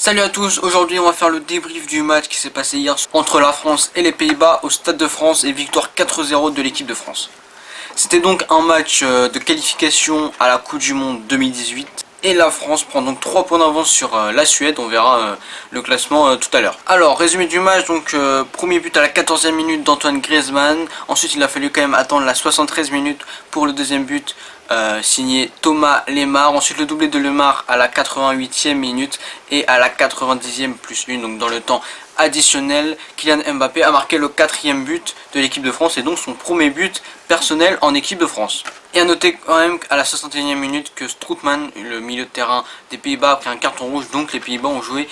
Salut à tous, aujourd'hui on va faire le débrief du match qui s'est passé hier entre la France et les Pays-Bas au Stade de France et victoire 4-0 de l'équipe de France. C'était donc un match de qualification à la Coupe du Monde 2018 et la France prend donc 3 points d'avance sur la Suède, on verra le classement tout à l'heure. Alors résumé du match, donc premier but à la 14e minute d'Antoine Griezmann, ensuite il a fallu quand même attendre la 73 minutes pour le deuxième but signé Thomas Lemar, ensuite le doublé de Lemar à la 88e minute et à la 90e plus 1, donc dans le temps additionnel, Kylian Mbappé a marqué le 4e but de l'équipe de France et donc son premier but personnel en équipe de France. Et à noter quand même à la 61e minute que Strootman, le milieu de terrain des Pays-Bas, a pris un carton rouge, donc les Pays-Bas ont joué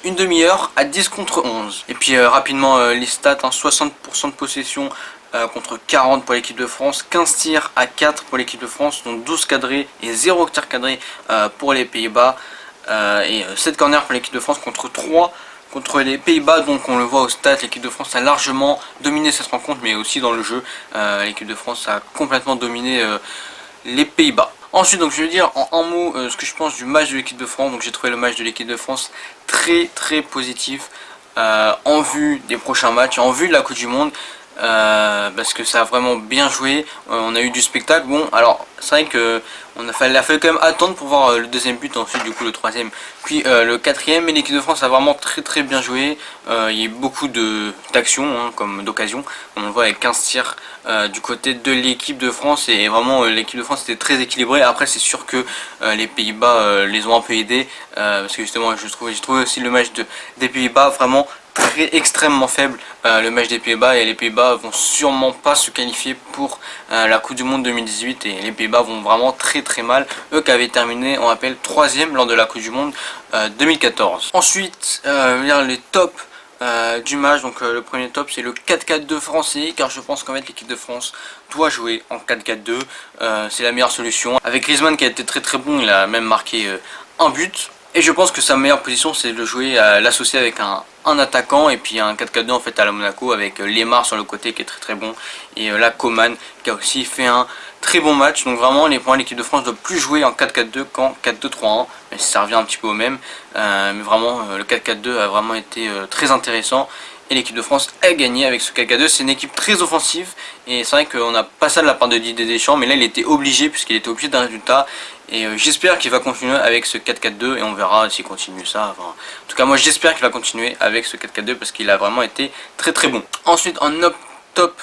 une demi-heure à 10 contre 11. Et puis rapidement les stats, 60% de possession contre 40 pour l'équipe de France, 15 tirs à 4 pour l'équipe de France, donc 12 cadrés et 0 tir cadré pour les Pays-Bas, et 7 corners pour l'équipe de France contre 3 contre les Pays-Bas. Donc on le voit au stade, l'équipe de France a largement dominé cette rencontre, mais aussi dans le jeu, l'équipe de France a complètement dominé les Pays-Bas. Ensuite, donc je vais dire en un mot ce que je pense du match de l'équipe de France. Donc j'ai trouvé le match de l'équipe de France très positif en vue des prochains matchs, en vue de la Coupe du Monde. Parce que ça a vraiment bien joué, on a eu du spectacle. Bon, alors c'est vrai que il a fallu quand même attendre pour voir le deuxième but, ensuite du coup le troisième, puis le quatrième. Mais l'équipe de France a vraiment très bien joué. Il y a eu beaucoup d'actions, comme d'occasions, on le voit avec 15 tirs du côté de l'équipe de France, et vraiment l'équipe de France était très équilibrée. Après c'est sûr que les Pays-Bas les ont un peu aidés, parce que justement j'ai trouvé aussi le match des Pays-Bas vraiment extrêmement faible, le match des Pays-Bas, et les Pays-Bas vont sûrement pas se qualifier pour la Coupe du Monde 2018, et les Pays-Bas vont vraiment très mal, eux qui avaient terminé, on rappelle, 3e lors de la Coupe du Monde 2014. Ensuite les tops du match. Donc le premier top, c'est le 4-4-2 français, car je pense qu'en fait l'équipe de France doit jouer en 4-4-2, c'est la meilleure solution. Avec Griezmann qui a été très bon, il a même marqué un but. Et je pense que sa meilleure position, c'est de le jouer, l'associer avec un attaquant, et puis un 4-4-2 en fait à la Monaco, avec Lemar sur le côté qui est très bon, et là Coman qui a aussi fait un très bon match. Donc vraiment l'équipe de France ne doit plus jouer en 4-4-2 qu'en 4-2-3-1, mais ça revient un petit peu au même, mais vraiment le 4-4-2 a vraiment été très intéressant. Et l'équipe de France a gagné avec ce 4-4-2. C'est une équipe très offensive, et c'est vrai qu'on n'a pas ça de la part de Didier Deschamps, mais là il était obligé, puisqu'il était obligé d'un résultat. Et j'espère qu'il va continuer avec ce 4-4-2, et on verra s'il continue ça. Enfin, en tout cas moi j'espère qu'il va continuer avec ce 4-4-2, parce qu'il a vraiment été très bon. Ensuite en top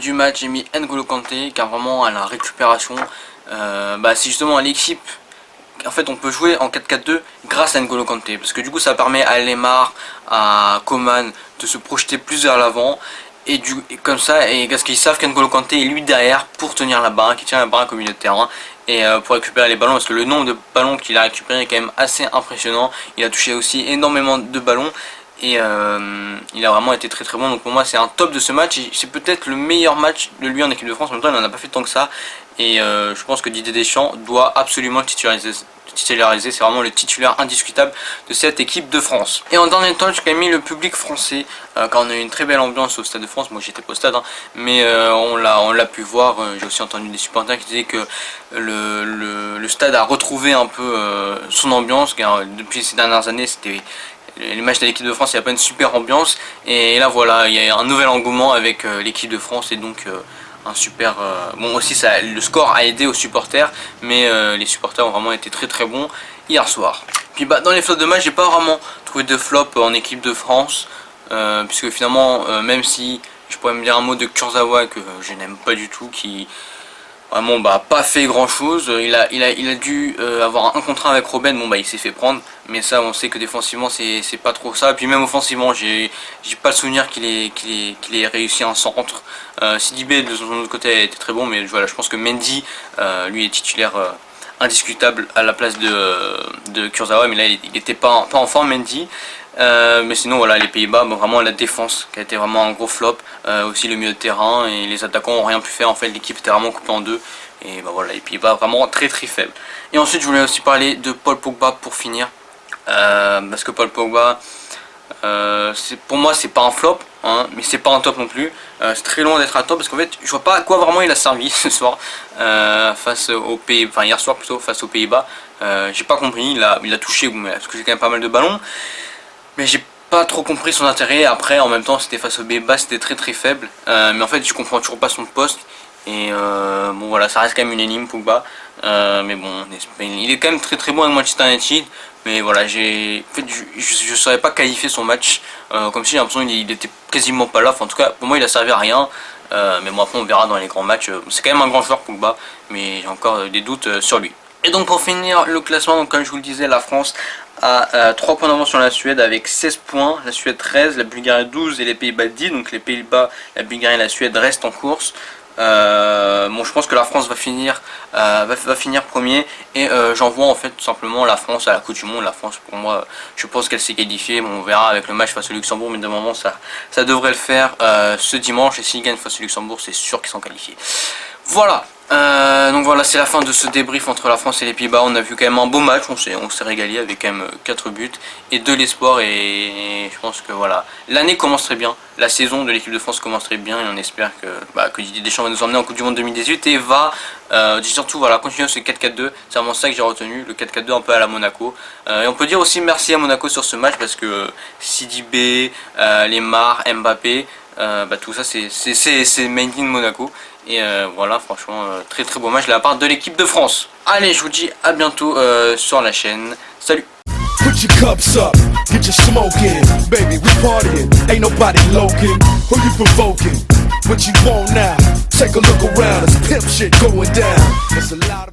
du match, j'ai mis N'Golo Kanté, car vraiment à la récupération, c'est justement à l'équipe. En fait on peut jouer en 4-4-2 grâce à N'Golo Kanté, parce que du coup ça permet à Lemar, à Coman de se projeter plus vers l'avant, et comme ça, et parce qu'ils savent qu'N'Golo Kanté est lui derrière pour tenir la baraque, il tient la baraque au milieu de terrain, et pour récupérer les ballons, parce que le nombre de ballons qu'il a récupéré est quand même assez impressionnant. Il a touché aussi énormément de ballons, et il a vraiment été très bon. Donc pour moi c'est un top de ce match, et c'est peut-être le meilleur match de lui en équipe de France. En même temps il n'en a pas fait tant que ça, et je pense que Didier Deschamps doit absolument le titulariser. C'est vraiment le titulaire indiscutable de cette équipe de France. Et en dernier temps, j'ai quand même mis le public français, car on a eu une très belle ambiance au Stade de France. Moi j'étais pas au stade, mais on l'a pu voir. J'ai aussi entendu des supporters qui disaient que le stade a retrouvé un peu son ambiance, car depuis ces dernières années c'était les matchs de l'équipe de France, il n'y a pas une super ambiance, et là voilà, il y a un nouvel engouement avec l'équipe de France, et donc un super bon aussi le score a aidé aux supporters, mais les supporters ont vraiment été très bons hier soir. Puis dans les flops de match, j'ai pas vraiment trouvé de flop en équipe de France, puisque finalement même si je pourrais me dire un mot de Kurzawa que je n'aime pas du tout, qui vraiment pas fait grand chose. Il a dû avoir un contre 1 avec Robben. Bon il s'est fait prendre, mais ça on sait que défensivement c'est pas trop ça. Et puis même offensivement j'ai pas le souvenir qu'il ait réussi un centre. Sidibé de son autre côté était très bon, mais voilà, je pense que Mendy lui est titulaire indiscutable à la place de Kurzawa, mais là il était pas en forme, Mendy. Mais sinon voilà, les Pays-Bas, vraiment la défense qui a été vraiment un gros flop, aussi le milieu de terrain, et les attaquants n'ont rien pu faire. En fait l'équipe était vraiment coupée en deux, et voilà, les Pays-Bas vraiment très faibles. Et ensuite je voulais aussi parler de Paul Pogba pour finir, parce que Paul Pogba Pour moi c'est pas un flop, hein, mais c'est pas un top non plus. C'est très loin d'être un top parce qu'en fait je vois pas à quoi vraiment il a servi ce soir face aux Pays, enfin hier soir plutôt face aux Pays-Bas. J'ai pas compris, il a touché quand même pas mal de ballons, mais j'ai pas trop compris son intérêt. Après en même temps c'était face aux Pays-Bas, c'était très faible, mais en fait je comprends toujours pas son poste. Et bon voilà, ça reste quand même une énigme Pogba, mais bon, il est quand même très bon avec Manchester United. Mais voilà, en fait, je saurais pas qualifier son match, comme si j'ai l'impression qu'il était quasiment pas là. Enfin, en tout cas, pour moi, il a servi à rien. Mais bon, après, on verra dans les grands matchs. C'est quand même un grand joueur Pogba, mais j'ai encore des doutes sur lui. Et donc pour finir le classement, donc comme je vous le disais, la France a 3 points d'avance sur la Suède avec 16 points, la Suède 13, la Bulgarie 12 et les Pays-Bas 10. Donc les Pays-Bas, la Bulgarie et la Suède restent en course. Bon, je pense que la France va finir premier, et j'envoie en fait tout simplement la France à la Coupe du Monde. La France, pour moi, je pense qu'elle s'est qualifiée. Bon, on verra avec le match face au Luxembourg, mais de moment ça devrait le faire ce dimanche, et s'ils gagnent face au Luxembourg, c'est sûr qu'ils sont qualifiés. Voilà. Donc voilà, c'est la fin de ce débrief entre la France et les Pays-Bas. On a vu quand même un beau match, on s'est régalé avec quand même 4 buts et de l'espoir, et je pense que voilà, l'année commence très bien, la saison de l'équipe de France commence très bien, et on espère que Didier Deschamps va nous emmener en Coupe du Monde 2018 et va surtout voilà, continuer ce 4-4-2. C'est vraiment ça que j'ai retenu, le 4-4-2 un peu à la Monaco. Et on peut dire aussi merci à Monaco sur ce match parce que Sidibé, Lemar, Mbappé, tout ça c'est made in Monaco. Et voilà, franchement, très beau match de la part de l'équipe de France. Allez, je vous dis à bientôt sur la chaîne. Salut! Put your cups up, get your smoke in, baby, we partying, ain't nobody loking, who you provoking, what you want now, take a look around, it's pimp shit going down, there's a lot of